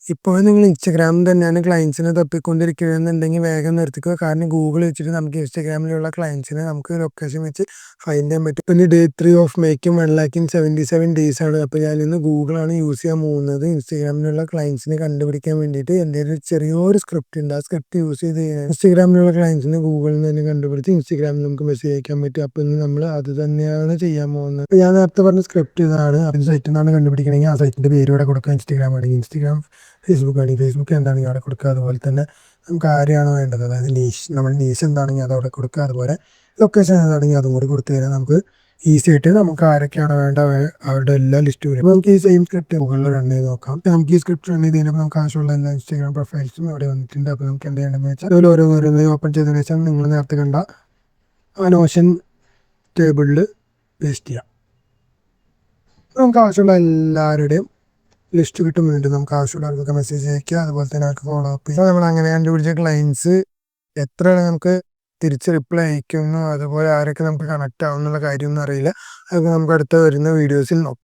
ഇപ്പോൾ നിങ്ങൾ ഇൻസ്റ്റാഗ്രാമിൽ തന്നെയാണ് ക്ലയൻസിനെ തപ്പിക്കൊണ്ടിരിക്കുകയാണെന്നുണ്ടെങ്കിൽ വേഗം നിർത്തിക്കുക. കാരണം ഗൂഗിൾ വെച്ചിട്ട് നമുക്ക് ഇൻസ്റ്റാഗ്രാമിലുള്ള ക്ലയൻസിനെ നമുക്ക് ലൊക്കേഷൻ വെച്ച് ഫൈൻഡ് ചെയ്യാൻ പറ്റും. പിന്നെ ഡേ 3 ഓഫ് മേക്കിംഗ് 1,77 days ആണ്. അപ്പോൾ ഞാനിന്ന് ഗൂഗിളാണ് യൂസ് ചെയ്യാൻ പോകുന്നത്. ഇൻസ്റ്റാഗ്രാമിലുള്ള ക്ലയൻസിനെ കണ്ടുപിടിക്കാൻ വേണ്ടിയിട്ട് എൻ്റെ ഒരു ചെറിയൊരു സ്ക്രിപ്റ്റ് ഉണ്ട്. ആ സ്ക്രിപ്റ്റ് യൂസ് ചെയ്ത് ഇൻസ്റ്റാഗ്രാമിലുള്ള ക്ലയൻസിനെ ഗൂഗിളിൽ നിന്ന് തന്നെ കണ്ടുപിടിച്ച് ഇൻസ്റ്റാഗ്രാമിൽ നമുക്ക് മെസ്സേജ് അയക്കാൻ പറ്റും. അപ്പോൾ ഇന്ന് നമ്മൾ അത് തന്നെയാണ് ചെയ്യാൻ പോകുന്നത്. അപ്പോൾ ഞാൻ നേരത്തെ പറഞ്ഞ സ്ക്രിപ്റ്റ് ഇതാണ്. അത് സൈറ്റിൽ നിന്നാണ് കണ്ടുപിടിക്കണമെങ്കിൽ ആ സൈറ്റിൻ്റെ പേര് ഇവിടെ കൊടുക്കുക. ഇൻസ്റ്റാഗ്രാം ആണെങ്കിൽ ഇൻസ്റ്റാഗ്രാം, ഫേസ്ബുക്ക് ആണെങ്കിൽ ഫേസ്ബുക്ക് എന്താണെങ്കിൽ അവിടെ കൊടുക്കുക. അതുപോലെ തന്നെ നമുക്ക് ആരെയാണോ വേണ്ടത്, അതായത് നമ്മുടെ നീഷ് എന്താണെങ്കിൽ അത് അവിടെ കൊടുക്കുക. അതുപോലെ ലൊക്കേഷൻ ഏതാണെങ്കിൽ അതും കൂടി കൊടുത്തു കഴിഞ്ഞാൽ നമുക്ക് ഈസി ആയിട്ട് നമുക്ക് ആരൊക്കെയാണ് വേണ്ട അവരുടെ എല്ലാ ലിസ്റ്റ് വരും. അപ്പോൾ നമുക്ക് ഈ സെയിം സ്ക്രിപ്റ്റ് മുകളിൽ റൺ ചെയ്ത് നോക്കാം. നമുക്ക് ഈ സ്ക്രിപ്റ്റ് റൺ ചെയ്ത് കഴിഞ്ഞപ്പോൾ നമുക്ക് ആവശ്യമുള്ള എല്ലാ ഇൻസ്റ്റാഗ്രാം പ്രൊഫൈൽസും ഇവിടെ വന്നിട്ടുണ്ട്. അപ്പോൾ നമുക്ക് എന്ത് ചെയ്യണമെന്ന് വെച്ചാൽ അതുപോലെ ഓരോന്ന് ഓപ്പൺ ചെയ്തതിനു ശേഷം നിങ്ങൾ നേരത്തെ കണ്ട ആ നോഷൻ ടേബിളിൽ പേസ്റ്റ് ചെയ്യാം. നമുക്ക് ആവശ്യമുള്ള എല്ലാവരുടെയും ലിസ്റ്റ് കിട്ടും. വീണ്ടും നമുക്ക് ആവശ്യമുള്ളവർക്കൊക്കെ മെസ്സേജ് അയക്കുക. അതുപോലെ തന്നെ അവർക്ക് ഫോളോ അപ്പ് ചെയ്യുക. നമ്മൾ അങ്ങനെ കണ്ടുപിടിച്ച ക്ലയൻസ് എത്ര നമുക്ക് തിരിച്ച് റിപ്ലൈ അയക്കുന്നു, അതുപോലെ ആരൊക്കെ നമുക്ക് കണക്റ്റ് ആവും എന്നുള്ള കാര്യമൊന്നും അറിയില്ല. അതൊക്കെ നമുക്ക് അടുത്ത വരുന്ന വീഡിയോസിൽ നോക്കാം.